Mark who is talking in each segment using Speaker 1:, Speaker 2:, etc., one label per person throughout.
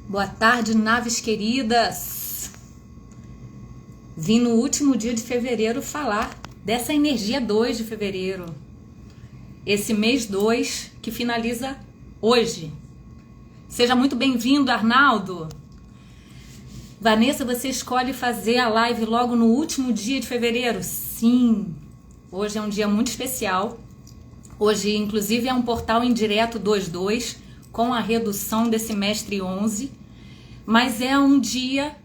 Speaker 1: Boa tarde, naves queridas. Vim no último dia de fevereiro falar dessa energia 2 de fevereiro. Esse mês 2 que finaliza hoje. Seja muito bem-vindo, Arnaldo. Vanessa, você escolhe fazer a live logo no último dia de fevereiro? Sim, hoje é um dia muito especial. Hoje, inclusive, é um portal indireto 2.2, com a redução desse mestre 11, mas é um dia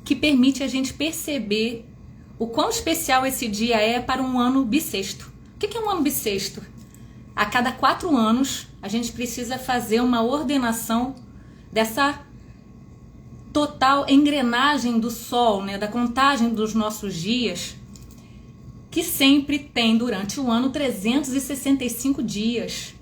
Speaker 1: que permite a gente perceber o quão especial esse dia é para um ano bissexto. O que é um ano bissexto? A cada 4 anos, a gente precisa fazer uma ordenação dessa total engrenagem do Sol, né, da contagem dos nossos dias, que sempre tem durante o ano 365 dias.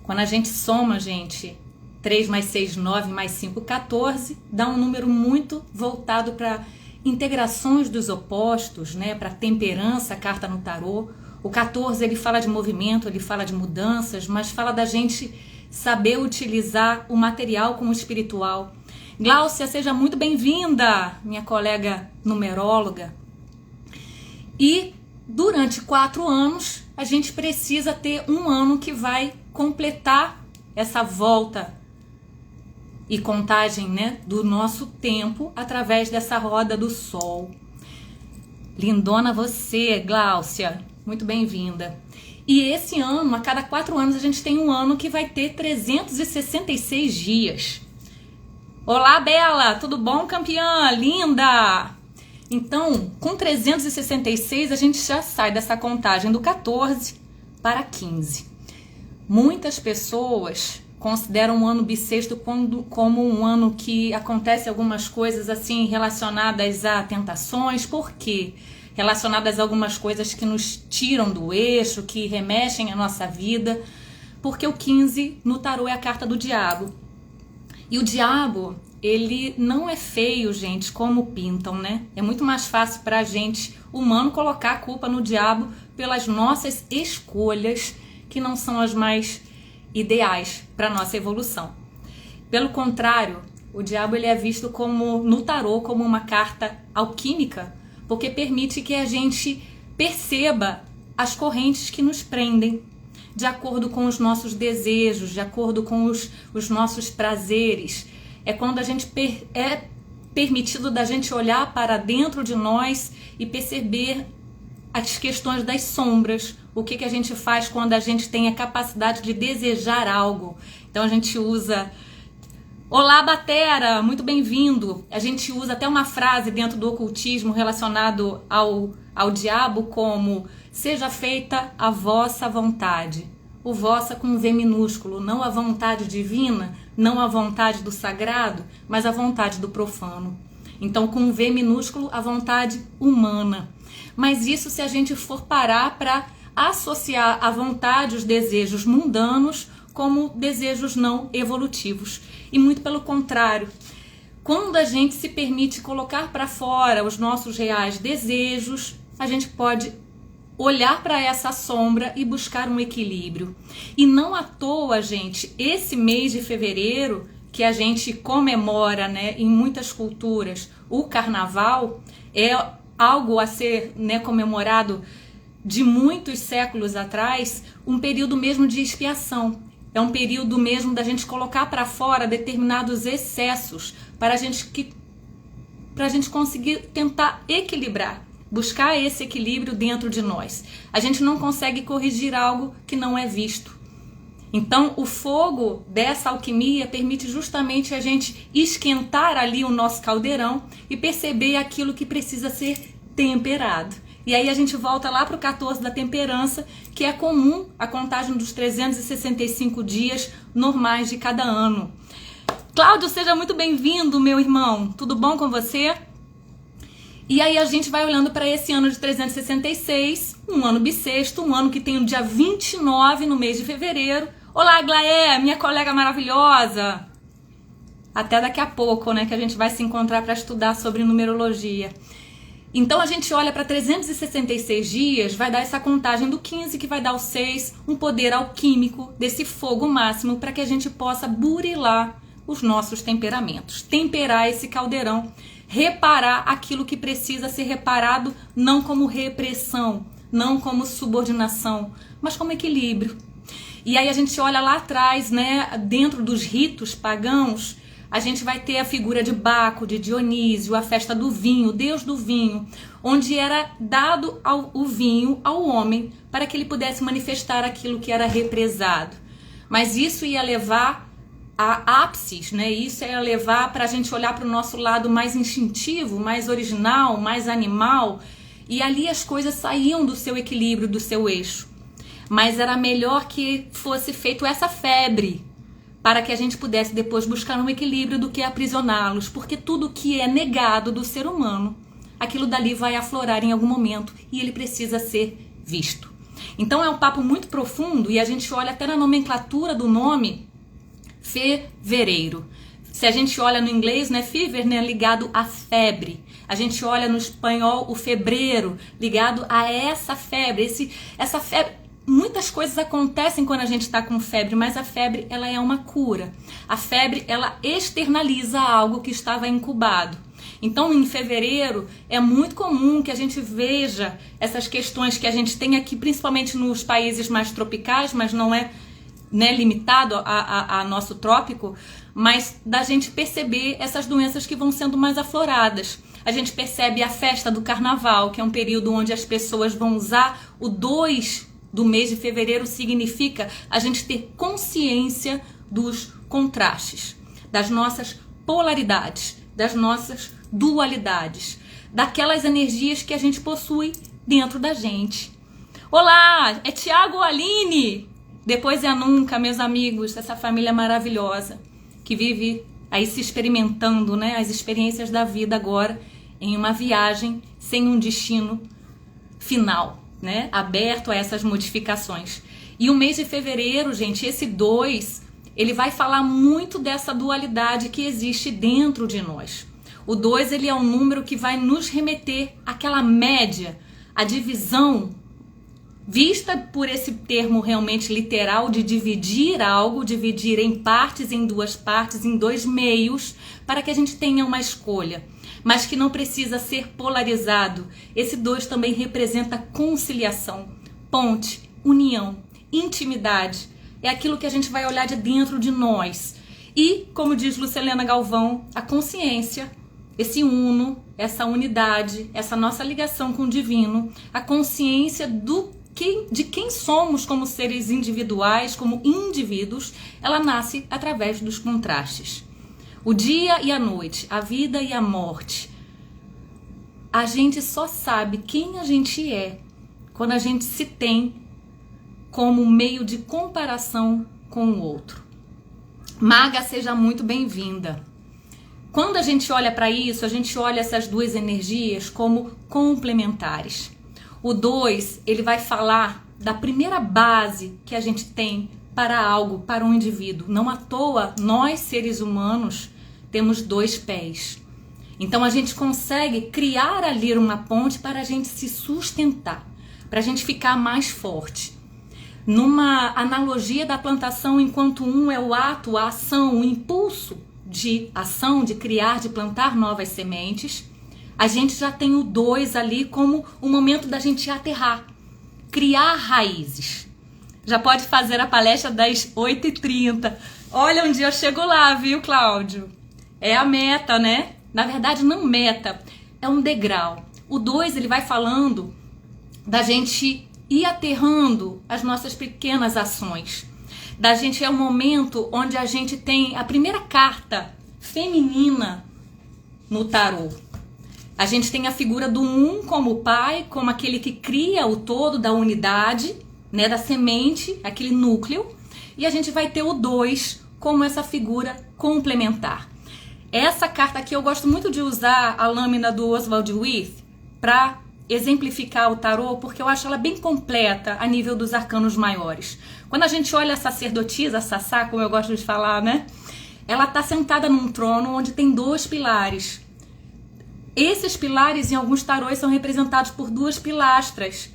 Speaker 1: Quando a gente soma, gente, 3 mais 6, 9, mais 5, 14, dá um número muito voltado para integrações dos opostos, né, para temperança, a carta no tarô. O 14, ele fala de movimento, ele fala de mudanças, mas fala da gente saber utilizar o material com o espiritual. Gláucia, seja muito bem-vinda, minha colega numeróloga. E durante 4 anos, a gente precisa ter um ano que vai completar essa volta e contagem, né, do nosso tempo através dessa roda do Sol. Lindona você, Gláucia, muito bem-vinda. E esse ano, a cada 4 anos, a gente tem um ano que vai ter 366 dias. Olá, Bela, tudo bom, campeã? Linda! Então, com 366, a gente já sai dessa contagem do 14 para 15. Muitas pessoas consideram o ano bissexto como um ano que acontece algumas coisas assim relacionadas a tentações. Por quê? Relacionadas a algumas coisas que nos tiram do eixo, que remexem a nossa vida. Porque o 15 no tarô é a carta do diabo. E o diabo, ele não é feio, gente, como pintam, né? É muito mais fácil pra gente, humano, colocar a culpa no diabo pelas nossas escolhas, que não são as mais ideais para nossa evolução. Pelo contrário, o diabo ele é visto como no tarô como uma carta alquímica, porque permite que a gente perceba as correntes que nos prendem, de acordo com os nossos desejos, de acordo com os nossos prazeres. É quando a gente é permitido da gente olhar para dentro de nós e perceber as questões das sombras, o que a gente faz quando a gente tem a capacidade de desejar algo. Então a gente usa... Olá, Batera, muito bem-vindo. A gente usa até uma frase dentro do ocultismo relacionado ao diabo como: seja feita a vossa vontade. O vossa com V minúsculo, não a vontade divina, não a vontade do sagrado, mas a vontade do profano. Então com V minúsculo, a vontade humana. Mas isso se a gente for parar para associar a vontade, os desejos mundanos, como desejos não evolutivos. E muito pelo contrário, quando a gente se permite colocar para fora os nossos reais desejos, a gente pode olhar para essa sombra e buscar um equilíbrio. E não à toa, gente, esse mês de fevereiro, que a gente comemora, né, em muitas culturas, o carnaval, é algo a ser, né, comemorado de muitos séculos atrás, um período mesmo de expiação. É um período mesmo da gente colocar para fora determinados excessos para a gente conseguir tentar equilibrar, buscar esse equilíbrio dentro de nós. A gente não consegue corrigir algo que não é visto. Então, o fogo dessa alquimia permite justamente a gente esquentar ali o nosso caldeirão e perceber aquilo que precisa ser temperado. E aí a gente volta lá para o 14 da temperança, que é comum a contagem dos 365 dias normais de cada ano. Cláudio, seja muito bem-vindo, meu irmão. Tudo bom com você? E aí a gente vai olhando para esse ano de 366, um ano bissexto, um ano que tem o dia 29 no mês de fevereiro. Olá, Glaé, minha colega maravilhosa. Até daqui a pouco, né, que a gente vai se encontrar para estudar sobre numerologia. Então a gente olha para 366 dias, vai dar essa contagem do 15, que vai dar o 6, um poder alquímico desse fogo máximo para que a gente possa burilar os nossos temperamentos. Temperar esse caldeirão, reparar aquilo que precisa ser reparado, não como repressão, não como subordinação, mas como equilíbrio. E aí a gente olha lá atrás, né, dentro dos ritos pagãos, a gente vai ter a figura de Baco, de Dionísio, a festa do vinho, o deus do vinho, onde era dado o vinho ao homem para que ele pudesse manifestar aquilo que era represado. Mas isso ia levar a ápices, né? Isso ia levar para a gente olhar para o nosso lado mais instintivo, mais original, mais animal, e ali as coisas saíam do seu equilíbrio, do seu eixo. Mas era melhor que fosse feito essa febre, para que a gente pudesse depois buscar um equilíbrio do que aprisioná-los, porque tudo que é negado do ser humano, aquilo dali vai aflorar em algum momento e ele precisa ser visto. Então é um papo muito profundo e a gente olha até na nomenclatura do nome fevereiro. Se a gente olha no inglês, né, fever, né, ligado à febre. A gente olha no espanhol o febreiro, ligado a essa febre, essa febre. Muitas coisas acontecem quando a gente está com febre, mas a febre, ela é uma cura. A febre, ela externaliza algo que estava incubado. Então, em fevereiro, é muito comum que a gente veja essas questões que a gente tem aqui, principalmente nos países mais tropicais, mas não é, né, limitado a nosso trópico, mas da gente perceber essas doenças que vão sendo mais afloradas. A gente percebe a festa do carnaval, que é um período onde as pessoas vão usar o 2 do mês de fevereiro, significa a gente ter consciência dos contrastes, das nossas polaridades, das nossas dualidades, daquelas energias que a gente possui dentro da gente. Olá, é Tiago Aline, depois é a Nunca, meus amigos, essa família maravilhosa que vive aí se experimentando, né, as experiências da vida agora em uma viagem sem um destino final, né, aberto a essas modificações. E o mês de fevereiro, gente, esse 2, ele vai falar muito dessa dualidade que existe dentro de nós. O 2, ele é um número que vai nos remeter àquela média, a divisão, vista por esse termo realmente literal de dividir algo, dividir em partes, em duas partes, em dois meios, para que a gente tenha uma escolha, mas que não precisa ser polarizado. Esse 2 também representa conciliação, ponte, união, intimidade. É aquilo que a gente vai olhar de dentro de nós. E, como diz Lucilena Galvão, a consciência, esse uno, essa unidade, essa nossa ligação com o divino, a consciência de quem somos como seres individuais, como indivíduos, ela nasce através dos contrastes. O dia e a noite, a vida e a morte. A gente só sabe quem a gente é quando a gente se tem como meio de comparação com o outro. Maga, seja muito bem-vinda. Quando a gente olha para isso, a gente olha essas duas energias como complementares. O 2, ele vai falar da primeira base que a gente tem para algo, para um indivíduo. Não à toa, nós, seres humanos, temos 2 pés. Então, a gente consegue criar ali uma ponte para a gente se sustentar, para a gente ficar mais forte. Numa analogia da plantação, enquanto um é o ato, a ação, o impulso de ação, de criar, de plantar novas sementes, a gente já tem o 2 ali como o momento da gente aterrar, criar raízes. Já pode fazer a palestra das 8h30. Olha, um dia eu chego lá, viu, Cláudio? É a meta, né? Na verdade, não meta, é um degrau. O 2, ele vai falando da gente ir aterrando as nossas pequenas ações. Da gente é um momento onde a gente tem a primeira carta feminina no tarô. A gente tem a figura do 1 como pai, como aquele que cria o todo da unidade, né, da semente, aquele núcleo. E a gente vai ter o 2 como essa figura complementar. Essa carta aqui eu gosto muito de usar a lâmina do Oswald Wirth para exemplificar o tarô, porque eu acho ela bem completa a nível dos arcanos maiores. Quando a gente olha a sacerdotisa, a Sassá, como eu gosto de falar, né? Ela está sentada num trono onde tem 2 pilares. Esses pilares, em alguns tarôs, são representados por 2 pilastras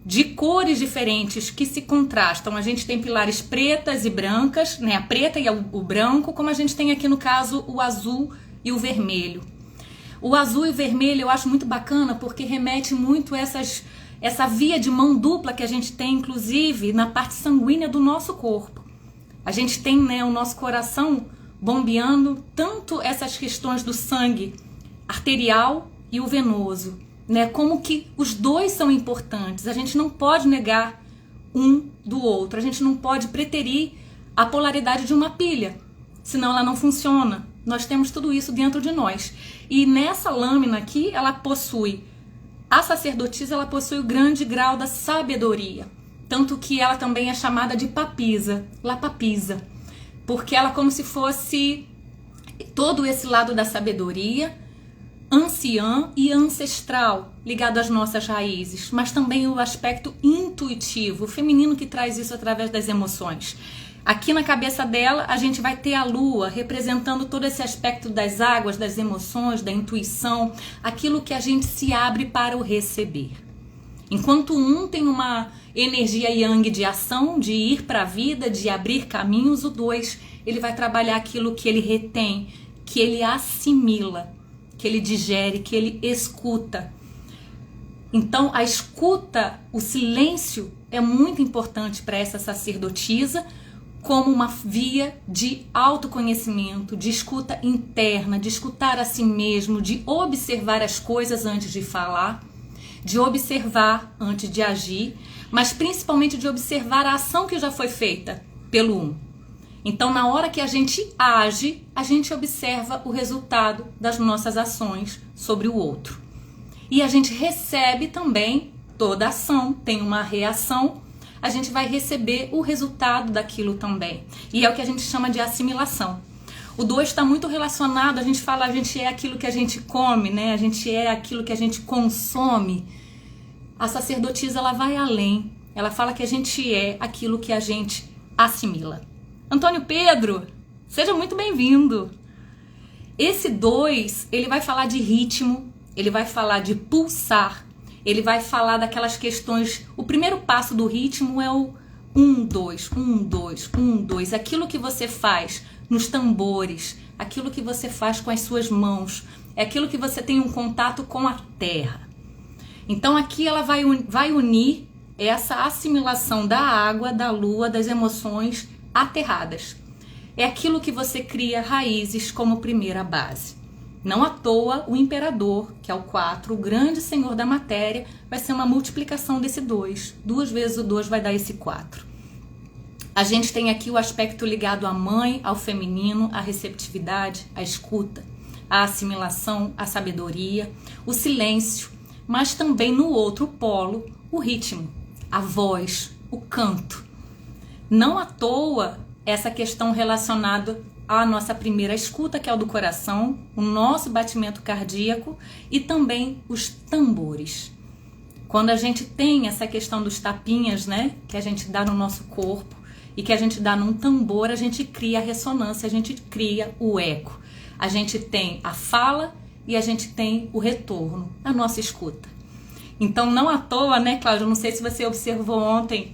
Speaker 1: de cores diferentes que se contrastam. A gente tem pilares pretas e brancas, né? A preta e o branco, como a gente tem aqui no caso o azul e o vermelho. O azul e o vermelho eu acho muito bacana porque remete muito a essa via de mão dupla que a gente tem, inclusive, na parte sanguínea do nosso corpo. A gente tem, né, o nosso coração bombeando tanto essas questões do sangue arterial e o venoso, né? Como que os dois são importantes. A gente não pode negar um do outro. A gente não pode preterir a polaridade de uma pilha, senão ela não funciona. Nós temos tudo isso dentro de nós. E nessa lâmina aqui, a sacerdotisa, ela possui o grande grau da sabedoria. Tanto que ela também é chamada de papisa, la papisa. Porque ela é como se fosse todo esse lado da sabedoria, anciã e ancestral, ligado às nossas raízes. Mas também o aspecto intuitivo, o feminino que traz isso através das emoções. Aqui na cabeça dela, a gente vai ter a lua representando todo esse aspecto das águas, das emoções, da intuição, aquilo que a gente se abre para o receber. Enquanto um tem uma energia yang de ação, de ir para a vida, de abrir caminhos, o 2, ele vai trabalhar aquilo que ele retém, que ele assimila, que ele digere, que ele escuta. Então, a escuta, o silêncio é muito importante para essa sacerdotisa, como uma via de autoconhecimento, de escuta interna, de escutar a si mesmo, de observar as coisas antes de falar, de observar antes de agir, mas principalmente de observar a ação que já foi feita pelo um. Então, na hora que a gente age, a gente observa o resultado das nossas ações sobre o outro. E a gente recebe também toda ação, tem uma reação, a gente vai receber o resultado daquilo também. E é o que a gente chama de assimilação. O 2 está muito relacionado, a gente fala, a gente é aquilo que a gente come, né? A gente é aquilo que a gente consome. A sacerdotisa, ela vai além. Ela fala que a gente é aquilo que a gente assimila. Antônio Pedro, seja muito bem-vindo. Esse 2, ele vai falar de ritmo, ele vai falar de pulsar, ele vai falar daquelas questões. O primeiro passo do ritmo é o 1, 2, 1, 2, 1, 2. Aquilo que você faz nos tambores, aquilo que você faz com as suas mãos, é aquilo que você tem um contato com a terra. Então aqui ela vai unir essa assimilação da água, da lua, das emoções aterradas. É aquilo que você cria raízes como primeira base. Não à toa, o imperador, que é o 4, o grande senhor da matéria, vai ser uma multiplicação desse 2. 2 vezes o 2 vai dar esse 4. A gente tem aqui o aspecto ligado à mãe, ao feminino, à receptividade, à escuta, à assimilação, à sabedoria, o silêncio, mas também no outro polo, o ritmo, a voz, o canto. Não à toa essa questão relacionada à nossa primeira escuta, que é o do coração, o nosso batimento cardíaco e também os tambores. Quando a gente tem essa questão dos tapinhas, né, que a gente dá no nosso corpo e que a gente dá num tambor, a gente cria a ressonância, a gente cria o eco. A gente tem a fala e a gente tem o retorno, a nossa escuta. Então, não à toa, né, Cláudia, não sei se você observou ontem,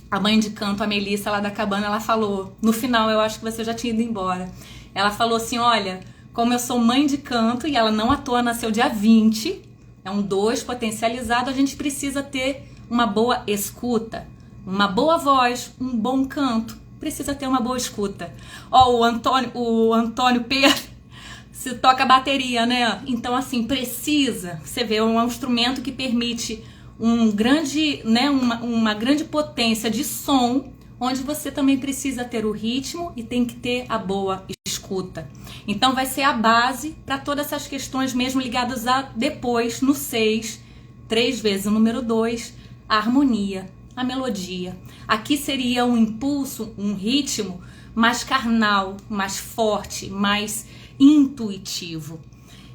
Speaker 1: a mãe de canto, a Melissa lá da cabana, ela falou, no final eu acho que você já tinha ido embora, ela falou assim, olha, como eu sou mãe de canto e ela não à toa nasceu dia 20, é um 2 potencializado, a gente precisa ter uma boa escuta, uma boa voz, um bom canto, precisa ter uma boa escuta. Ó, o Antônio Pedro se toca bateria, né? Então assim, precisa, você vê, é um instrumento que permite uma grande potência de som, onde você também precisa ter o ritmo e tem que ter a boa escuta. Então vai ser a base para todas essas questões mesmo ligadas a depois, no 6, 3 vezes o número 2, a harmonia, a melodia. Aqui seria um impulso, um ritmo mais carnal, mais forte, mais intuitivo.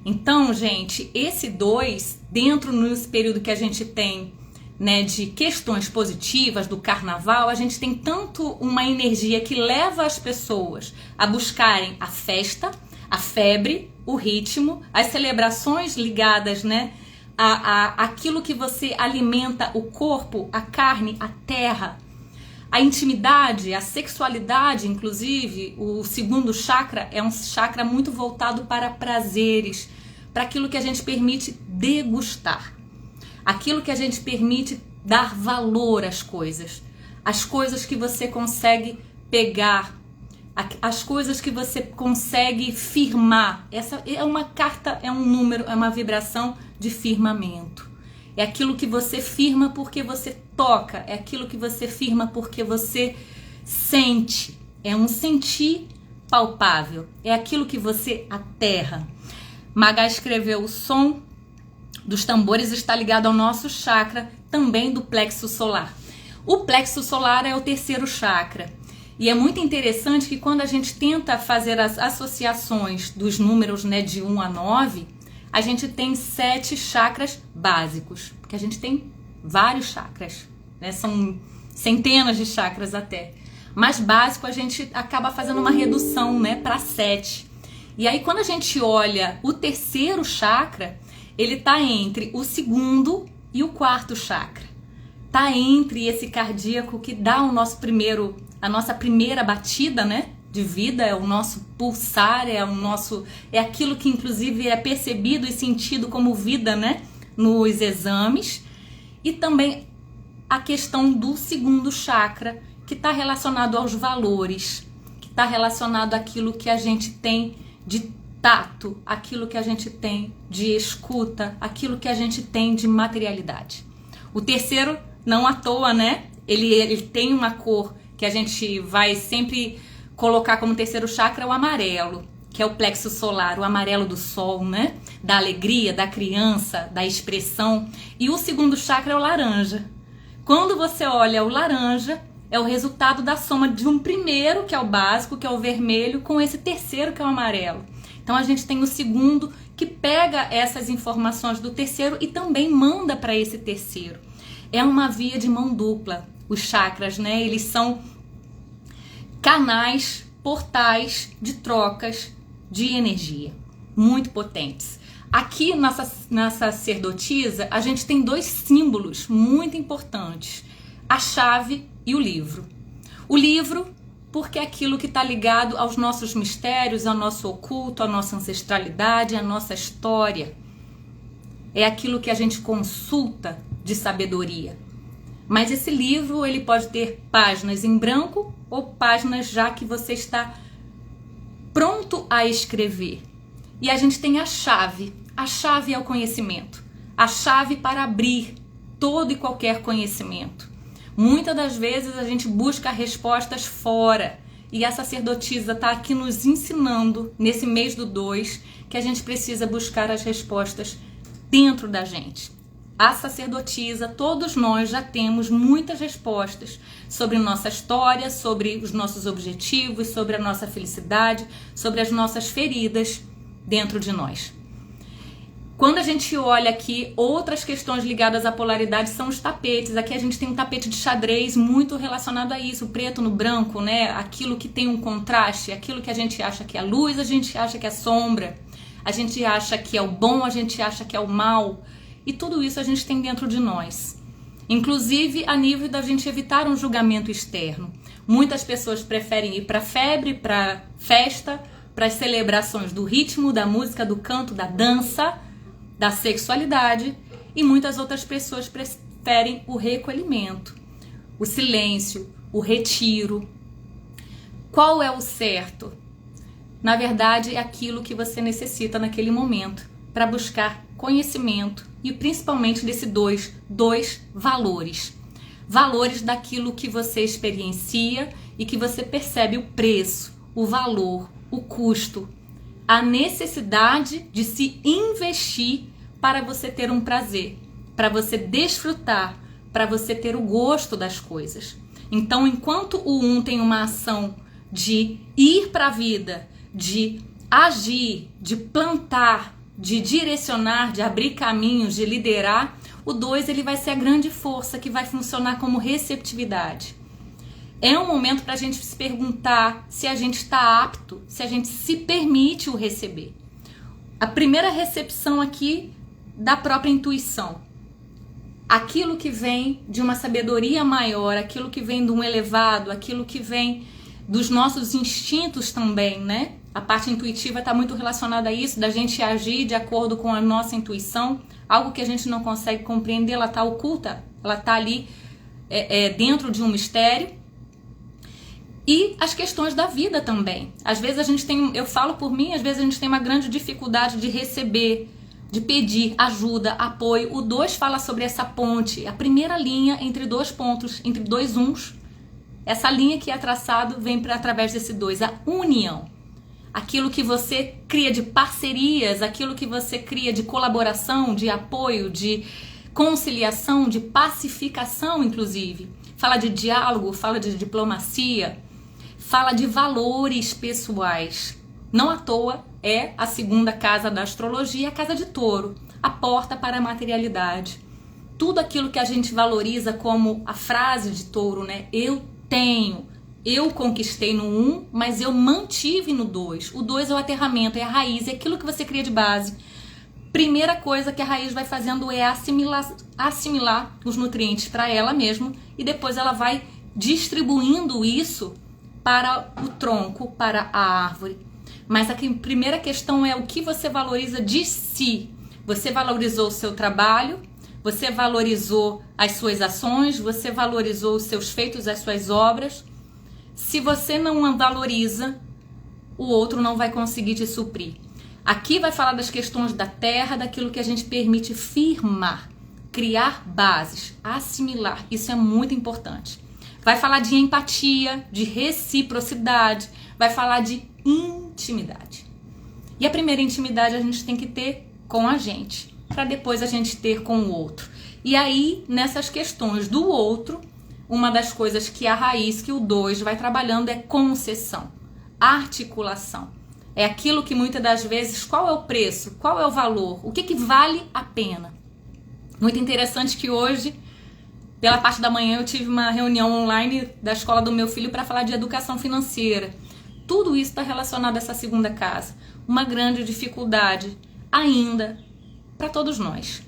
Speaker 1: Então, gente, esse 2, dentro nesse período que a gente tem, né, de questões positivas do carnaval, a gente tem tanto uma energia que leva as pessoas a buscarem a festa, a febre, o ritmo, as celebrações ligadas, né, aquilo que você alimenta o corpo, a carne, a terra, a intimidade, a sexualidade, inclusive. O segundo chakra é um chakra muito voltado para prazeres, para aquilo que a gente permite degustar, aquilo que a gente permite dar valor às coisas, as coisas que você consegue pegar, as coisas que você consegue firmar. Essa é uma carta, é um número, é uma vibração de firmamento. É aquilo que você firma porque você toca, é aquilo que você firma porque você sente. É um sentir palpável, é aquilo que você aterra. Magá escreveu: o som dos tambores está ligado ao nosso chakra, também do plexo solar. O plexo solar é o terceiro chakra. E é muito interessante que quando a gente tenta fazer as associações dos números, né, de 1 a 9, a gente tem 7 chakras básicos, porque a gente tem vários chakras, né? São centenas de chakras até. Mas básico a gente acaba fazendo uma redução, né, para 7. E aí quando a gente olha o terceiro chakra, ele está entre o segundo e o quarto chakra. Está entre esse cardíaco que dá a nossa primeira batida, né, de vida, é o nosso pulsar, é aquilo que inclusive é percebido e sentido como vida, né, nos exames. E também a questão do segundo chakra, que está relacionado aos valores, que está relacionado àquilo que a gente tem de tato, aquilo que a gente tem de escuta, aquilo que a gente tem de materialidade. O terceiro, não à toa, né? Ele tem uma cor que a gente vai sempre colocar como terceiro chakra, o amarelo, que é o plexo solar, o amarelo do sol, né? Da alegria, da criança, da expressão. E o segundo chakra é o laranja. Quando você olha o laranja, é o resultado da soma de um primeiro, que é o básico, que é o vermelho, com esse terceiro, que é o amarelo. Então a gente tem o segundo, que pega essas informações do terceiro e também manda para esse terceiro. É uma via de mão dupla. Os chakras, né? Eles são canais, portais de trocas de energia muito potentes. Aqui na sacerdotisa, a gente tem 2 símbolos muito importantes: a chave e o livro. O livro, porque é aquilo que está ligado aos nossos mistérios, ao nosso oculto, à nossa ancestralidade, à nossa história. É aquilo que a gente consulta de sabedoria. Mas esse livro, ele pode ter páginas em branco ou páginas já que você está pronto a escrever. E a gente tem a chave. A chave é o conhecimento. A chave para abrir todo e qualquer conhecimento. Muitas das vezes a gente busca respostas fora. E a sacerdotisa está aqui nos ensinando, nesse mês do 2, que a gente precisa buscar as respostas dentro da gente. A sacerdotisa, todos nós já temos muitas respostas sobre nossa história, sobre os nossos objetivos, sobre a nossa felicidade, sobre as nossas feridas dentro de nós. Quando a gente olha aqui, outras questões ligadas à polaridade são os tapetes. Aqui a gente tem um tapete de xadrez muito relacionado a isso, o preto no branco, né? Aquilo que tem um contraste, aquilo que a gente acha que é luz, a gente acha que é sombra, a gente acha que é o bom, a gente acha que é o mal. E tudo isso a gente tem dentro de nós. Inclusive a nível da gente evitar um julgamento externo. Muitas pessoas preferem ir para febre, para festa, para as celebrações do ritmo, da música, do canto, da dança, da sexualidade. E muitas outras pessoas preferem o recolhimento, o silêncio, o retiro. Qual é o certo? Na verdade, é aquilo que você necessita naquele momento para buscar conhecimento e principalmente desse dois valores. Valores daquilo que você experiencia e que você percebe o preço, o valor, o custo, a necessidade de se investir para você ter um prazer, para você desfrutar, para você ter o gosto das coisas. Então, enquanto o 1 tem uma ação de ir para a vida, de agir, de plantar, de direcionar, de abrir caminhos, de liderar, o 2 ele vai ser a grande força que vai funcionar como receptividade. É um momento para a gente se perguntar se a gente está apto, se a gente se permite o receber. A primeira recepção aqui da própria intuição. Aquilo que vem de uma sabedoria maior, aquilo que vem de um elevado, aquilo que vem dos nossos instintos também, né? A parte intuitiva está muito relacionada a isso, da gente agir de acordo com a nossa intuição, algo que a gente não consegue compreender, ela está oculta, ela está ali dentro de um mistério. E as questões da vida também. Às vezes a gente tem, eu falo por mim, às vezes a gente tem uma grande dificuldade de receber, de pedir ajuda, apoio. O 2 fala sobre essa ponte, a primeira linha entre dois pontos, entre dois uns. Essa linha que é traçado vem através desse 2, a união. Aquilo que você cria de parcerias, aquilo que você cria de colaboração, de apoio, de conciliação, de pacificação, inclusive. Fala de diálogo, fala de diplomacia, fala de valores pessoais. Não à toa é a segunda casa da astrologia, a casa de Touro, a porta para a materialidade. Tudo aquilo que a gente valoriza, como a frase de Touro, né? Eu tenho, eu conquistei no 1, mas eu mantive no 2. O 2 é o aterramento, é a raiz, é aquilo que você cria de base. Primeira coisa que a raiz vai fazendo é assimilar os nutrientes para ela mesma e depois ela vai distribuindo isso para o tronco, para a árvore. Mas a primeira questão é o que você valoriza de si. Você valorizou o seu trabalho, você valorizou as suas ações, você valorizou os seus feitos, as suas obras. Se você não valoriza, o outro não vai conseguir te suprir. Aqui vai falar das questões da terra, daquilo que a gente permite firmar, criar bases, assimilar. Isso é muito importante. Vai falar de empatia, de reciprocidade, vai falar de intimidade. E a primeira intimidade a gente tem que ter com a gente, para depois a gente ter com o outro. E aí, nessas questões do outro, uma das coisas que a raiz, que o 2 vai trabalhando é concessão, articulação. É aquilo que muitas das vezes, qual é o preço, qual é o valor, o que vale a pena. Muito interessante que hoje, pela parte da manhã, eu tive uma reunião online da escola do meu filho para falar de educação financeira. Tudo isso está relacionado a essa segunda casa. Uma grande dificuldade ainda para todos nós.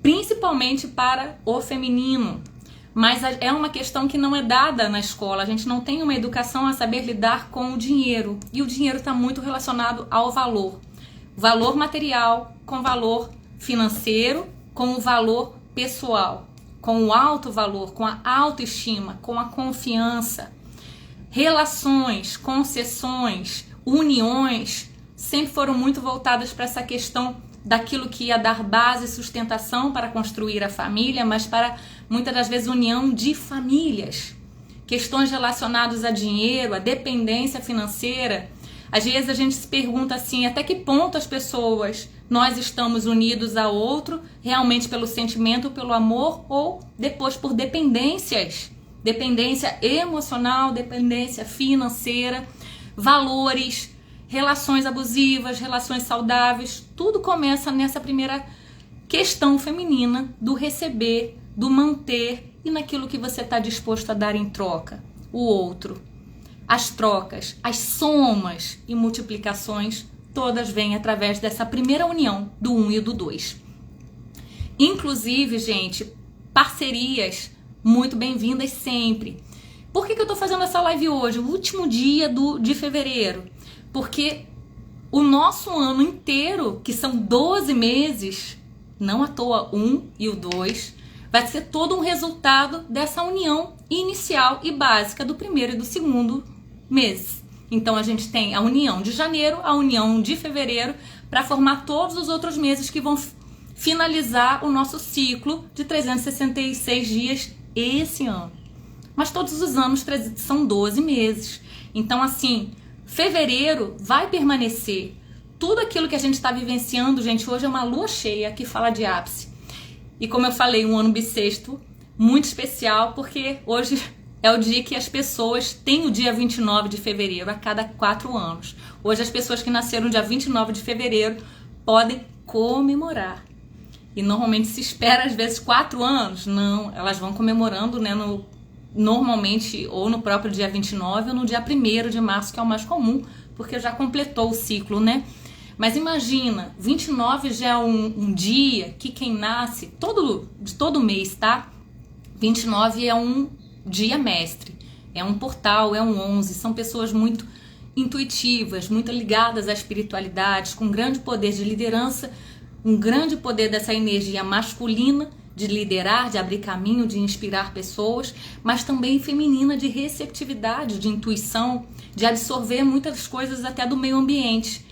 Speaker 1: Principalmente para o feminino. Mas é uma questão que não é dada na escola. A gente não tem uma educação a saber lidar com o dinheiro. E o dinheiro está muito relacionado ao valor. Valor material com valor financeiro, com o valor pessoal, com o alto valor, com a autoestima, com a confiança. Relações, concessões, uniões sempre foram muito voltadas para essa questão daquilo que ia dar base e sustentação para construir a família, mas para muitas das vezes união de famílias. Questões relacionadas a dinheiro, a dependência financeira. Às vezes a gente se pergunta assim, até que ponto as pessoas, nós estamos unidos ao outro, realmente pelo sentimento, pelo amor, ou depois por dependências. Dependência emocional, dependência financeira, valores, relações abusivas, relações saudáveis. Tudo começa nessa primeira questão feminina do receber, do manter e naquilo que você está disposto a dar em troca, o outro. As trocas, as somas e multiplicações, todas vêm através dessa primeira união do 1 e do 2. Inclusive, gente, parcerias muito bem-vindas sempre. Por que eu estou fazendo essa live hoje, o último dia de fevereiro? Porque o nosso ano inteiro, que são 12 meses, não à toa 1 e o 2, vai ser todo um resultado dessa união inicial e básica do primeiro e do segundo mês. Então a gente tem a união de janeiro, a união de fevereiro, para formar todos os outros meses que vão finalizar o nosso ciclo de 366 dias esse ano. Mas todos os anos são 12 meses. Então, assim, fevereiro vai permanecer. Tudo aquilo que a gente está vivenciando, gente, hoje é uma lua cheia que fala de ápice. E como eu falei, um ano bissexto muito especial, porque hoje é o dia que as pessoas têm o dia 29 de fevereiro a cada 4 anos. Hoje as pessoas que nasceram dia 29 de fevereiro podem comemorar. E normalmente se espera às vezes 4 anos. Não, elas vão comemorando, né, normalmente ou no próprio dia 29 ou no dia 1º de março, que é o mais comum, porque já completou o ciclo, né? Mas imagina, 29 já é um dia que quem nasce, de todo mês, tá? 29 é um dia mestre, é um portal, é um 11, são pessoas muito intuitivas, muito ligadas à espiritualidade, com grande poder de liderança, um grande poder dessa energia masculina, de liderar, de abrir caminho, de inspirar pessoas, mas também feminina, de receptividade, de intuição, de absorver muitas coisas até do meio ambiente.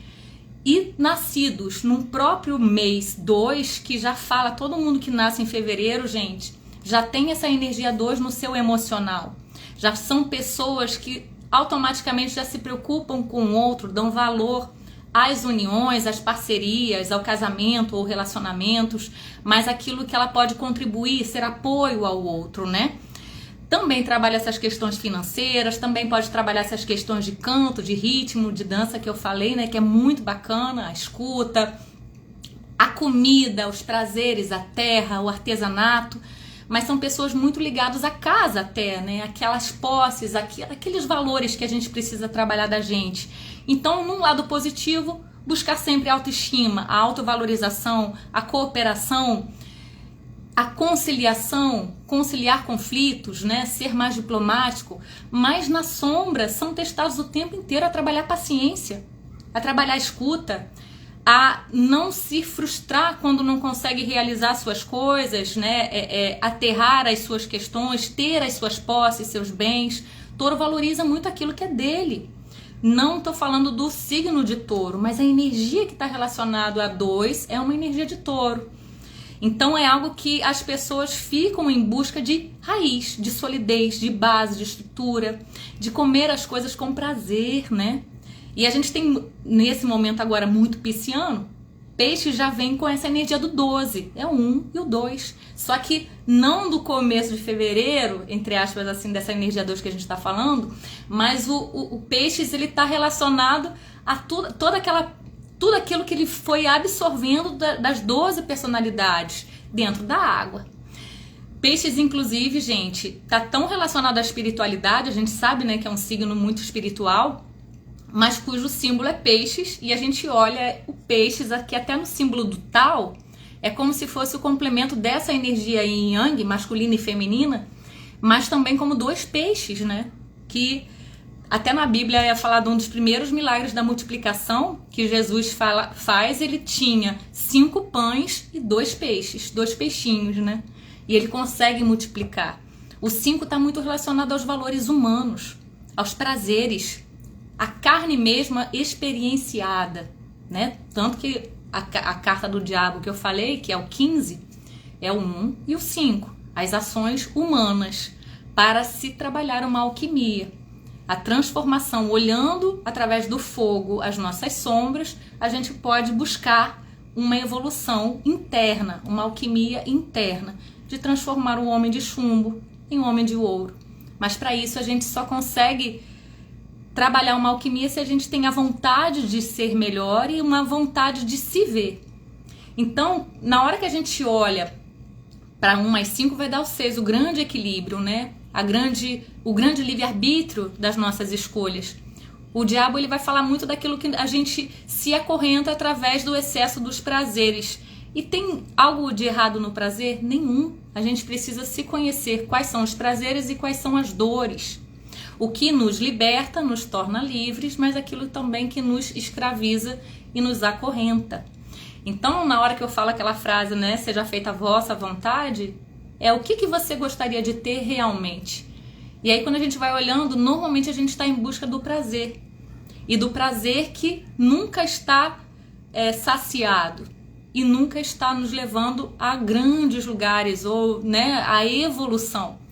Speaker 1: E nascidos num próprio mês 2, que já fala, todo mundo que nasce em fevereiro, gente, já tem essa energia 2 no seu emocional. Já são pessoas que automaticamente já se preocupam com o outro, dão valor às uniões, às parcerias, ao casamento ou relacionamentos, mas aquilo que ela pode contribuir, ser apoio ao outro, né? Também trabalha essas questões financeiras, também pode trabalhar essas questões de canto, de ritmo, de dança que eu falei, né? Que é muito bacana, a escuta, a comida, os prazeres, a terra, o artesanato. Mas são pessoas muito ligadas à casa até, né? Aquelas posses, aqueles valores que a gente precisa trabalhar da gente. Então, num lado positivo, buscar sempre a autoestima, a autovalorização, a cooperação, a conciliação, conciliar conflitos, né? Ser mais diplomático. Mas na sombra são testados o tempo inteiro a trabalhar paciência, a trabalhar a escuta, a não se frustrar quando não consegue realizar suas coisas, né? Aterrar as suas questões, ter as suas posses, seus bens. Touro valoriza muito aquilo que é dele. Não estou falando do signo de touro, mas a energia que está relacionada a 2 é uma energia de touro. Então é algo que as pessoas ficam em busca de raiz, de solidez, de base, de estrutura, de comer as coisas com prazer, né? E a gente tem, nesse momento agora, muito pisciano, peixe já vem com essa energia do 12, é o 1 e o 2. Só que não do começo de fevereiro, entre aspas, assim, dessa energia 2 que a gente está falando, mas o peixes, ele está relacionado a tudo aquilo que ele foi absorvendo das 12 personalidades dentro da água. Peixes, inclusive, gente, tá tão relacionado à espiritualidade, a gente sabe, né, que é um signo muito espiritual, mas cujo símbolo é peixes, e a gente olha o peixes aqui até no símbolo do tal, é como se fosse o complemento dessa energia yin yang, masculina e feminina, mas também como 2 peixes, né? Que até na Bíblia é falado um dos primeiros milagres da multiplicação que Jesus faz, ele tinha 5 pães e 2 peixes, 2 peixinhos, né? E ele consegue multiplicar. O 5 está muito relacionado aos valores humanos, aos prazeres, a carne mesma experienciada, né? Tanto que a carta do diabo que eu falei, que é o 15, é o 1 e o 5, as ações humanas para se trabalhar uma alquimia, a transformação. Olhando através do fogo as nossas sombras, a gente pode buscar uma evolução interna, uma alquimia interna, de transformar o homem de chumbo em um homem de ouro. Mas para isso a gente só consegue trabalhar uma alquimia se a gente tem a vontade de ser melhor e uma vontade de se ver. Então, na hora que a gente olha para 1 mais 5, vai dar o 6, o grande equilíbrio, né? O grande livre-arbítrio das nossas escolhas. O diabo, ele vai falar muito daquilo que a gente se acorrenta através do excesso dos prazeres. E tem algo de errado no prazer? Nenhum. A gente precisa se conhecer quais são os prazeres e quais são as dores. O que nos liberta, nos torna livres, mas aquilo também que nos escraviza e nos acorrenta. Então, na hora que eu falo aquela frase, né, seja feita a vossa vontade, é o que você gostaria de ter realmente. E aí, quando a gente vai olhando, normalmente a gente está em busca do prazer. E do prazer que nunca está saciado e nunca está nos levando a grandes lugares ou, né, a evolução.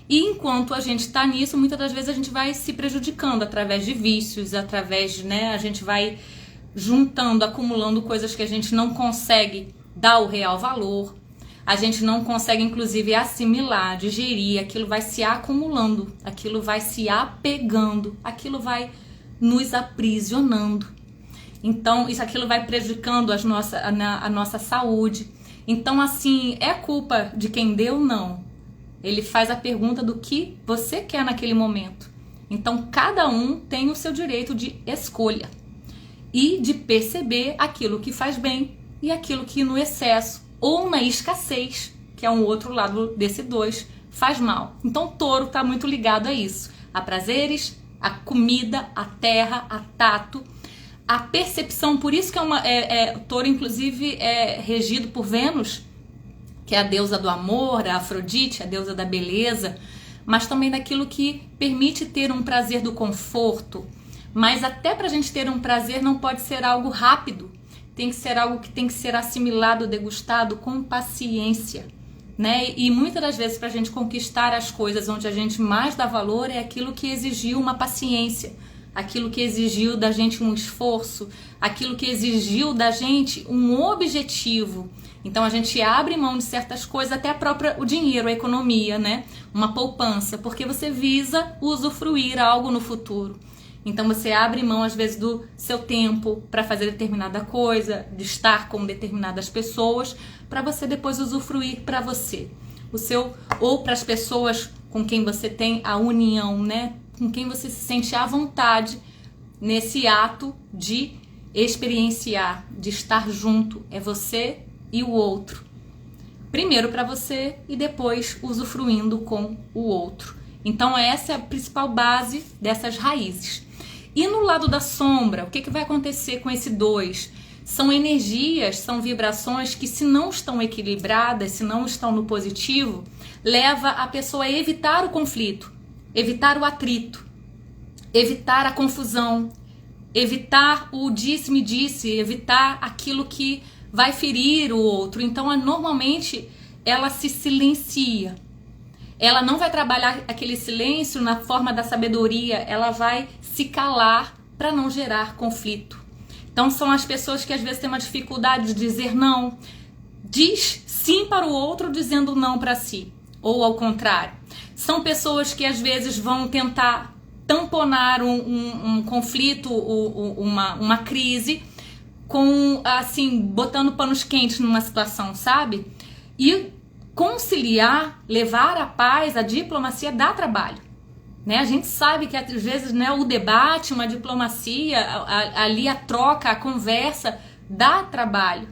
Speaker 1: E enquanto a gente está nisso, muitas das vezes a gente vai se prejudicando através de vícios, através, né, a gente vai juntando, acumulando coisas que a gente não consegue dar o real valor, a gente não consegue, inclusive, assimilar, digerir, aquilo vai se acumulando, aquilo vai se apegando, aquilo vai nos aprisionando. Então, aquilo vai prejudicando a nossa saúde. Então, assim, é culpa de quem deu? Não. Ele faz a pergunta do que você quer naquele momento. Então, cada um tem o seu direito de escolha. e de perceber aquilo que faz bem e aquilo que no excesso ou na escassez, que é um outro lado desse 2, faz mal. Então touro está muito ligado a isso, a prazeres, a comida, a terra, a tato, a percepção. Por isso que o touro inclusive é regido por Vênus, que é a deusa do amor, a Afrodite, a deusa da beleza, mas também daquilo que permite ter um prazer do conforto. Mas até para a gente ter um prazer não pode ser algo rápido, tem que ser algo que tem que ser assimilado, degustado com paciência, né? E muitas das vezes para a gente conquistar as coisas onde a gente mais dá valor é aquilo que exigiu uma paciência, aquilo que exigiu da gente um esforço, aquilo que exigiu da gente um objetivo. Então a gente abre mão de certas coisas, até o dinheiro, a economia, né? Uma poupança, porque você visa usufruir algo no futuro. Então você abre mão às vezes do seu tempo para fazer determinada coisa, de estar com determinadas pessoas, para você depois usufruir para você. Ou para as pessoas com quem você tem a união, né? Com quem você se sente à vontade nesse ato de experienciar, de estar junto. É você e o outro. Primeiro para você e depois usufruindo com o outro. Então essa é a principal base dessas raízes. E no lado da sombra, o que vai acontecer com esse 2? São energias, são vibrações que, se não estão equilibradas, se não estão no positivo, leva a pessoa a evitar o conflito, evitar o atrito, evitar a confusão, evitar o disse-me-disse, evitar aquilo que vai ferir o outro. Então, normalmente, ela se silencia. Ela não vai trabalhar aquele silêncio na forma da sabedoria, ela vai se calar para não gerar conflito. Então são as pessoas que às vezes têm uma dificuldade de dizer não, diz sim para o outro dizendo não para si, ou ao contrário. São pessoas que às vezes vão tentar tamponar um conflito, uma crise, com assim, botando panos quentes numa situação, sabe? E conciliar, levar a paz, a diplomacia dá trabalho, né? A gente sabe que às vezes, né, o debate, uma diplomacia, ali a troca, a conversa dá trabalho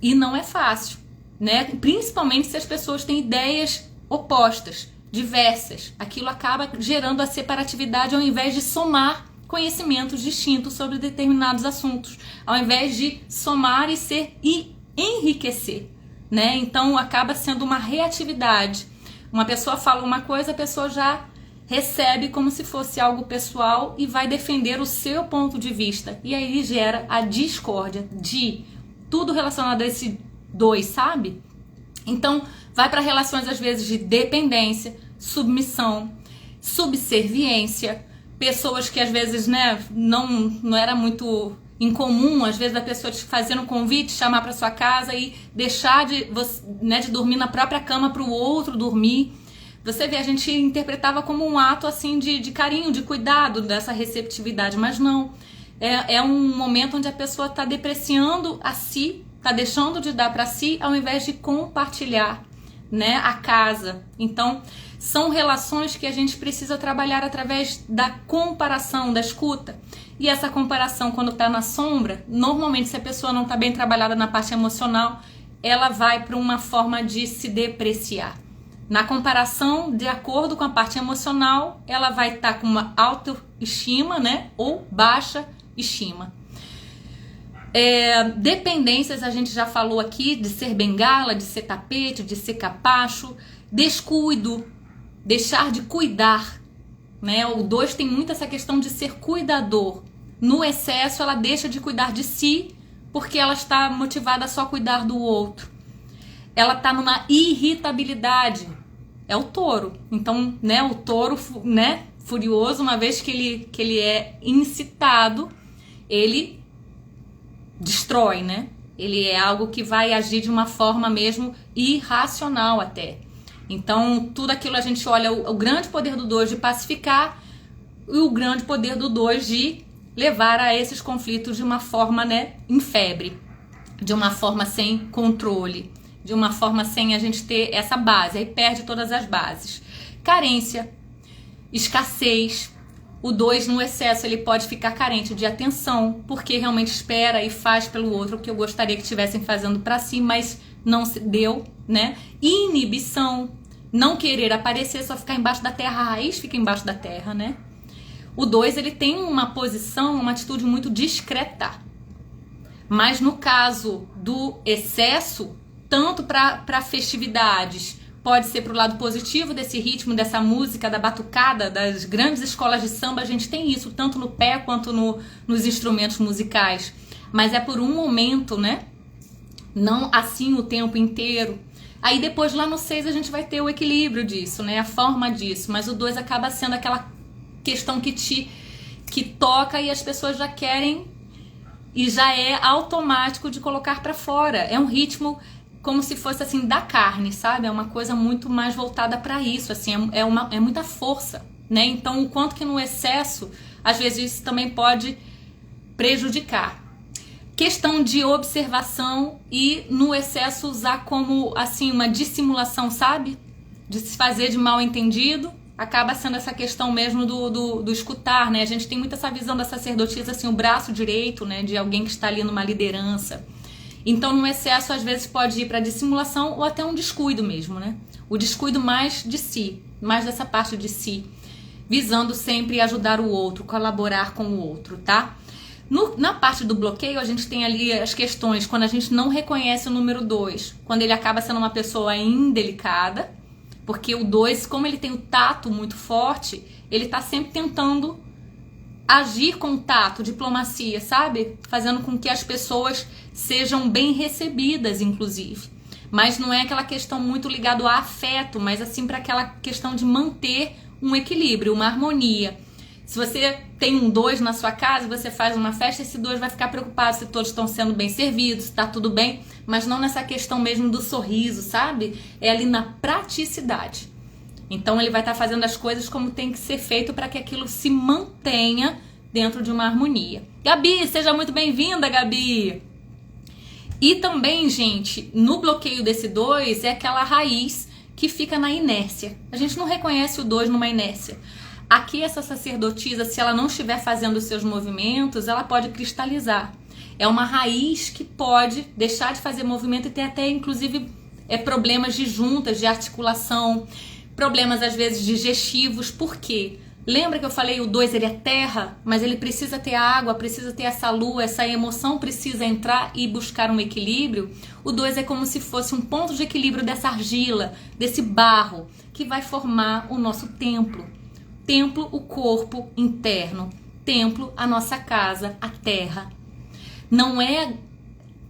Speaker 1: e não é fácil, né? Principalmente se as pessoas têm ideias opostas, diversas. Aquilo acaba gerando a separatividade ao invés de somar conhecimentos distintos sobre determinados assuntos, ao invés de somar e enriquecer. Né? Então acaba sendo uma reatividade. Uma pessoa fala uma coisa, a pessoa já recebe como se fosse algo pessoal e vai defender o seu ponto de vista. E aí gera a discórdia de tudo relacionado a esse 2, sabe? Então vai para relações às vezes de dependência, submissão, subserviência, pessoas que às vezes, né, não era muito incomum, às vezes, a pessoa te fazendo um convite, chamar para sua casa e deixar de dormir na própria cama para o outro dormir. Você vê, a gente interpretava como um ato assim de carinho, de cuidado, dessa receptividade, mas não. É um momento onde a pessoa está depreciando a si, está deixando de dar para si, ao invés de compartilhar, né, a casa. Então, são relações que a gente precisa trabalhar através da comparação, da escuta. E essa comparação, quando está na sombra, normalmente, se a pessoa não está bem trabalhada na parte emocional, ela vai para uma forma de se depreciar. Na comparação, de acordo com a parte emocional, ela vai estar com uma autoestima, né, ou baixa estima. Dependências, a gente já falou aqui, de ser bengala, de ser tapete, de ser capacho. Descuido, deixar de cuidar, né? O 2 tem muito essa questão de ser cuidador. No excesso, ela deixa de cuidar de si porque ela está motivada a só cuidar do outro. Ela está numa irritabilidade. É o touro. Então, né, o touro, né, furioso, uma vez que ele é incitado, ele destrói, né? Ele é algo que vai agir de uma forma mesmo irracional até. Então, tudo aquilo a gente olha o grande poder do 2 de pacificar e o grande poder do 2 de levar a esses conflitos de uma forma, né, em febre, de uma forma sem controle, de uma forma sem a gente ter essa base, aí perde todas as bases. Carência, escassez, O 2 no excesso, ele pode ficar carente de atenção, porque realmente espera e faz pelo outro o que eu gostaria que estivessem fazendo para si, mas não se deu, né? Inibição, não querer aparecer, só ficar embaixo da terra, a raiz fica embaixo da terra, né? O 2, ele tem uma posição, uma atitude muito discreta. Mas no caso do excesso, tanto para festividades, pode ser para o lado positivo desse ritmo, dessa música, da batucada, das grandes escolas de samba, a gente tem isso, tanto no pé quanto nos instrumentos musicais. Mas é por um momento, né? Não assim o tempo inteiro. Aí depois lá no 6 a gente vai ter o equilíbrio disso, né? A forma disso. Mas o 2 acaba sendo aquela questão que toca e as pessoas já querem e já é automático de colocar para fora. É um ritmo como se fosse assim da carne, sabe? É uma coisa muito mais voltada para isso, assim, é muita força, né? Então o quanto que no excesso, às vezes isso também pode prejudicar. Questão de observação e no excesso usar como assim uma dissimulação, sabe? De se fazer de mal entendido. Acaba sendo essa questão mesmo do escutar, né? A gente tem muito essa visão da sacerdotisa, assim, o braço direito, né? De alguém que está ali numa liderança. Então, no excesso, às vezes pode ir para dissimulação ou até um descuido mesmo, né? O descuido mais de si, mais dessa parte de si, visando sempre ajudar o outro, colaborar com o outro, tá? Na parte do bloqueio, a gente tem ali as questões quando a gente não reconhece o número 2, quando ele acaba sendo uma pessoa indelicada, porque o 2, como ele tem o tato muito forte, ele tá sempre tentando agir com tato, diplomacia, sabe? Fazendo com que as pessoas sejam bem recebidas, inclusive. Mas não é aquela questão muito ligada a afeto, mas assim para aquela questão de manter um equilíbrio, uma harmonia. Se você tem um 2 na sua casa, você faz uma festa, esse 2 vai ficar preocupado se todos estão sendo bem servidos, se tá tudo bem, mas não nessa questão mesmo do sorriso, sabe? É ali na praticidade. Então ele vai estar fazendo as coisas como tem que ser feito para que aquilo se mantenha dentro de uma harmonia. Gabi, seja muito bem-vinda, Gabi! E também, gente, no bloqueio desse 2 é aquela raiz que fica na inércia. A gente não reconhece o 2 numa inércia. Aqui essa sacerdotisa, se ela não estiver fazendo os seus movimentos, ela pode cristalizar. É uma raiz que pode deixar de fazer movimento e ter até, inclusive, problemas de juntas, de articulação, problemas, às vezes, digestivos. Por quê? Lembra que eu falei o 2 ele é terra, mas ele precisa ter água, precisa ter essa lua, essa emoção precisa entrar e buscar um equilíbrio. O 2 é como se fosse um ponto de equilíbrio dessa argila, desse barro, que vai formar o nosso templo. Templo, o corpo interno. Templo, a nossa casa, a terra. Não é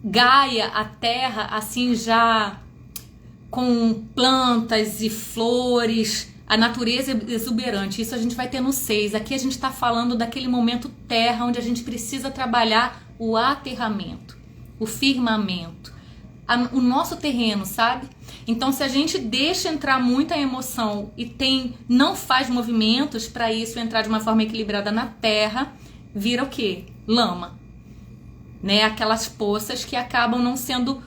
Speaker 1: Gaia, a terra, assim já com plantas e flores, a natureza exuberante. Isso a gente vai ter no 6. Aqui a gente está falando daquele momento terra, onde a gente precisa trabalhar o aterramento, o firmamento, o nosso terreno, sabe? Então, se a gente deixa entrar muita emoção e não faz movimentos para isso entrar de uma forma equilibrada na terra, vira o quê? Lama. Né? Aquelas poças que acabam não sendo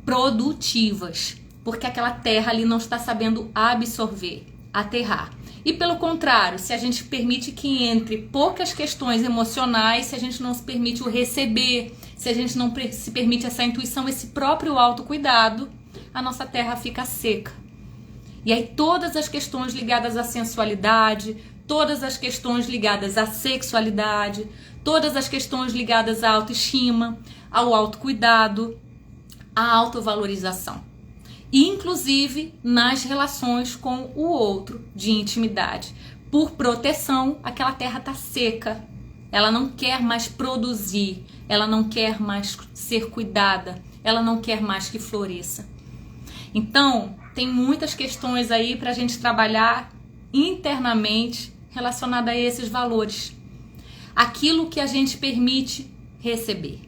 Speaker 1: produtivas, porque aquela terra ali não está sabendo absorver, aterrar. E pelo contrário, se a gente permite que entre poucas questões emocionais, se a gente não se permite o receber, se a gente não se permite essa intuição, esse próprio autocuidado, a nossa terra fica seca. E aí todas as questões ligadas à sensualidade, todas as questões ligadas à sexualidade, todas as questões ligadas à autoestima, ao autocuidado, à autovalorização. E inclusive nas relações com o outro de intimidade. Por proteção, aquela terra está seca. Ela não quer mais produzir, ela não quer mais ser cuidada, ela não quer mais que floresça. Então, tem muitas questões aí para a gente trabalhar internamente relacionada a esses valores. Aquilo que a gente permite receber.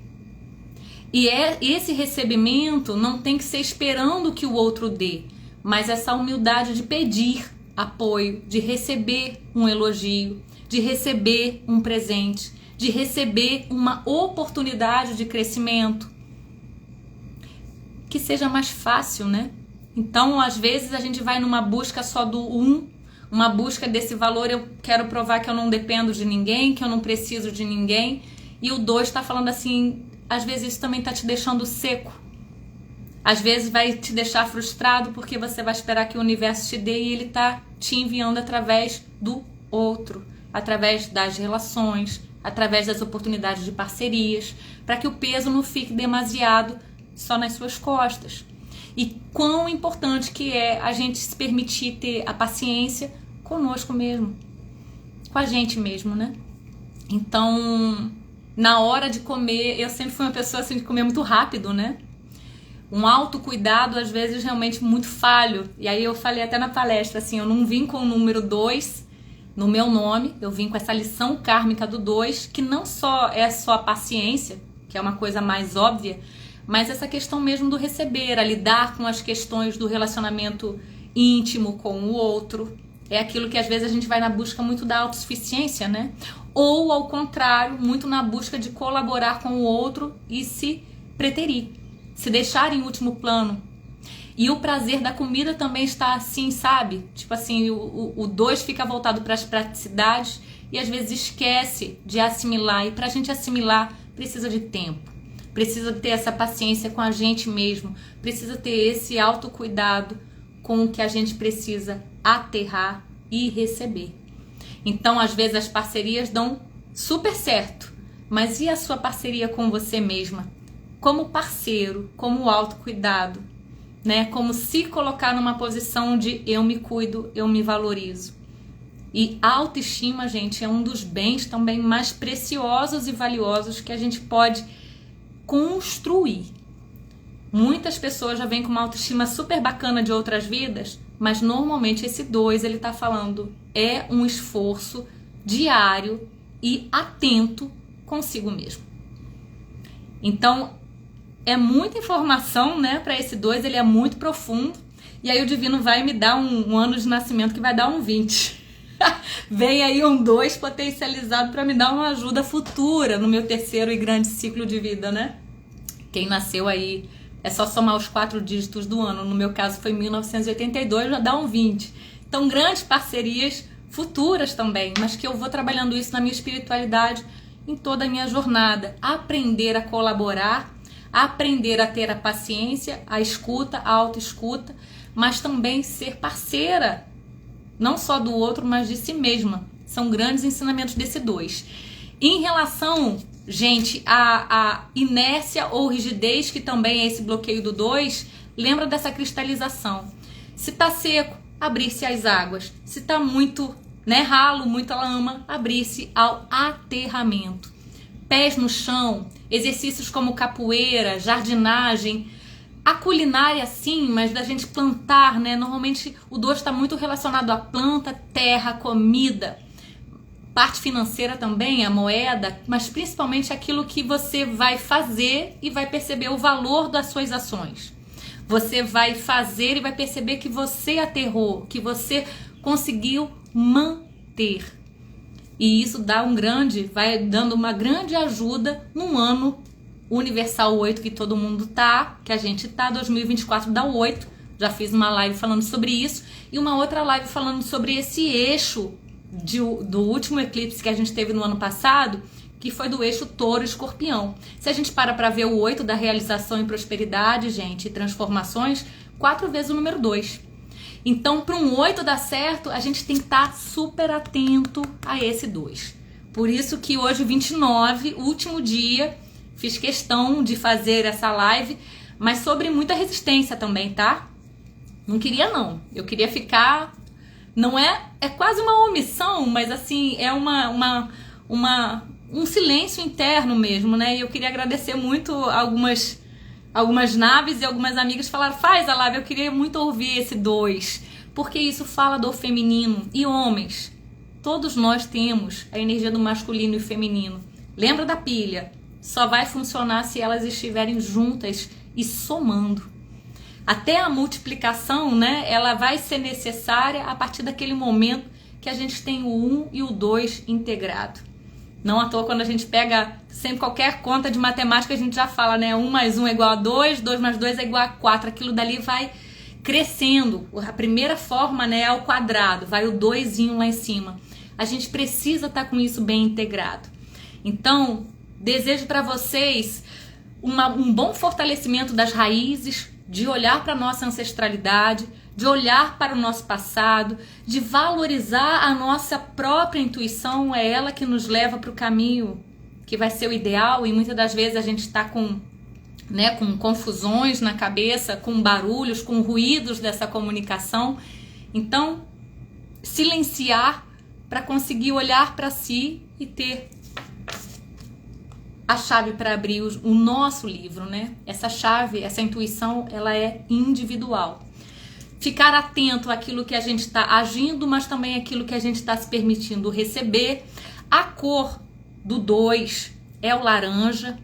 Speaker 1: E esse recebimento não tem que ser esperando que o outro dê, mas essa humildade de pedir apoio, de receber um elogio, de receber um presente, de receber uma oportunidade de crescimento. Que seja mais fácil, né? Então, às vezes, a gente vai numa busca só do 1, uma busca desse valor, eu quero provar que eu não dependo de ninguém, que eu não preciso de ninguém. E o 2 está falando assim, às vezes isso também está te deixando seco. Às vezes vai te deixar frustrado porque você vai esperar que o universo te dê e ele está te enviando através do outro, através das relações, através das oportunidades de parcerias, para que o peso não fique demasiado só nas suas costas. E quão importante que é a gente se permitir ter a paciência conosco mesmo, com a gente mesmo, né? Então, na hora de comer, eu sempre fui uma pessoa assim de comer muito rápido, né? Um autocuidado, às vezes, realmente muito falho. E aí eu falei até na palestra, assim, eu não vim com o número 2 no meu nome, eu vim com essa lição kármica do 2, que não só é só a paciência, que é uma coisa mais óbvia, mas essa questão mesmo do receber, a lidar com as questões do relacionamento íntimo com o outro. É aquilo que às vezes a gente vai na busca muito da autossuficiência, né? Ou, ao contrário, muito na busca de colaborar com o outro e se preterir, se deixar em último plano. E o prazer da comida também está assim, sabe? Tipo assim, o 2 fica voltado para as praticidades e às vezes esquece de assimilar. E para a gente assimilar, precisa de tempo. Precisa ter essa paciência com a gente mesmo. Precisa ter esse autocuidado com o que a gente precisa aterrar e receber. Então, às vezes, as parcerias dão super certo. Mas e a sua parceria com você mesma? Como parceiro, como autocuidado, né? Como se colocar numa posição de eu me cuido, eu me valorizo. E a autoestima, gente, é um dos bens também mais preciosos e valiosos que a gente pode construir. Muitas pessoas já vêm com uma autoestima super bacana de outras vidas, mas normalmente esse 2, ele tá falando, é um esforço diário e atento consigo mesmo. Então, é muita informação, né, para esse 2, ele é muito profundo. E aí o divino vai me dar um ano de nascimento que vai dar um 20. Vem aí um 2 potencializado para me dar uma ajuda futura no meu terceiro e grande ciclo de vida, né? Quem nasceu aí, é só somar os 4 dígitos do ano. No meu caso foi 1982, já dá um 20. Então, grandes parcerias futuras também, mas que eu vou trabalhando isso na minha espiritualidade em toda a minha jornada. Aprender a colaborar, aprender a ter a paciência, a escuta, a autoescuta, mas também ser parceira, não só do outro, mas de si mesma. São grandes ensinamentos desse 2. Em relação, gente, a inércia ou rigidez, que também é esse bloqueio do 2, lembra dessa cristalização. Se tá seco, abrir-se às águas. Se tá muito, né, ralo, muita lama, abrir-se ao aterramento. Pés no chão, exercícios como capoeira, jardinagem, a culinária sim, mas da gente plantar, né? Normalmente o 2 está muito relacionado à planta, terra, comida, parte financeira também, a moeda, mas principalmente aquilo que você vai fazer e vai perceber o valor das suas ações. Você vai fazer e vai perceber que você aterrou, que você conseguiu manter. E isso dá vai dando uma grande ajuda num ano universal 8 que todo mundo tá, que a gente tá, 2024 dá 8. Já fiz uma live falando sobre isso e uma outra live falando sobre esse eixo do último eclipse que a gente teve no ano passado, que foi do eixo touro-escorpião. Se a gente para ver o 8 da realização e prosperidade, gente, e transformações, 4 vezes o número 2. Então, para um 8 dar certo, a gente tem que estar super atento a esse 2. Por isso que hoje, 29, último dia, fiz questão de fazer essa live, mas sobre muita resistência também, tá? Não queria não. Eu queria ficar... Não é quase uma omissão, mas assim, é um silêncio interno mesmo, né? E eu queria agradecer muito algumas naves e algumas amigas falaram, faz a live, eu queria muito ouvir esse 2, porque isso fala do feminino. E homens, todos nós temos a energia do masculino e feminino. Lembra da pilha? Só vai funcionar se elas estiverem juntas e somando. Até a multiplicação, né, ela vai ser necessária a partir daquele momento que a gente tem o 1 e o 2 integrado. Não à toa, quando a gente pega sempre qualquer conta de matemática, a gente já fala, né? 1 mais 1 é igual a 2, 2 mais 2 é igual a 4. Aquilo dali vai crescendo. A primeira forma, né, é ao quadrado, vai o 2zinho lá em cima. A gente precisa estar com isso bem integrado. Então, desejo para vocês um bom fortalecimento das raízes, de olhar para a nossa ancestralidade, de olhar para o nosso passado, de valorizar a nossa própria intuição. É ela que nos leva para o caminho que vai ser o ideal, e muitas das vezes a gente está com confusões na cabeça, com barulhos, com ruídos dessa comunicação. Então, silenciar para conseguir olhar para si e ter a chave para abrir o nosso livro, né? Essa chave, essa intuição, ela é individual. Ficar atento àquilo que a gente está agindo, mas também àquilo que a gente está se permitindo receber. A cor do 2 é o laranja.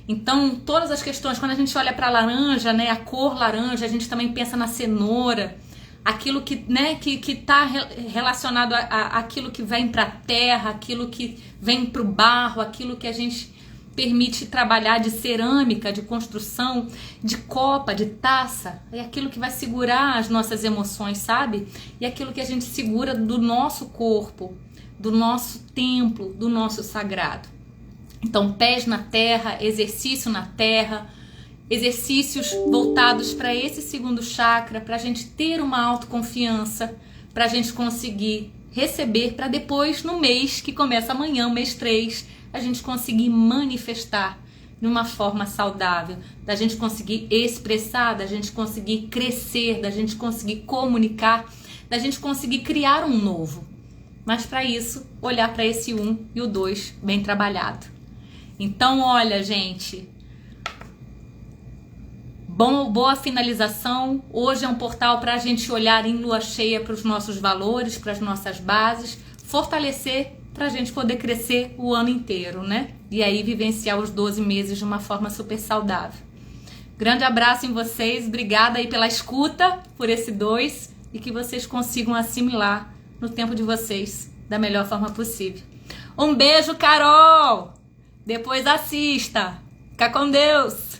Speaker 1: Então, todas as questões, quando a gente olha para a laranja, né, a cor laranja, a gente também pensa na cenoura, aquilo que, né, que tá relacionado àquilo que vem para a terra, aquilo que vem para o barro, aquilo que a gente permite trabalhar de cerâmica, de construção, de copa, de taça. É aquilo que vai segurar as nossas emoções, sabe? E aquilo que a gente segura do nosso corpo, do nosso templo, do nosso sagrado. Então, pés na terra, exercício na terra, exercícios voltados para esse segundo chakra, para a gente ter uma autoconfiança, para a gente conseguir receber, para depois, no mês que começa amanhã, mês 3, a gente conseguir manifestar de uma forma saudável, da gente conseguir expressar, da gente conseguir crescer, da gente conseguir comunicar, da gente conseguir criar um novo. Mas para isso, olhar para esse 1 e o 2 bem trabalhado. Então, olha, gente, boa finalização. Hoje é um portal para a gente olhar em lua cheia para os nossos valores, para as nossas bases, fortalecer para a gente poder crescer o ano inteiro, né? E aí vivenciar os 12 meses de uma forma super saudável. Grande abraço em vocês, obrigada aí pela escuta, por esse 2, e que vocês consigam assimilar no tempo de vocês da melhor forma possível. Um beijo, Carol! Depois assista. Fica com Deus!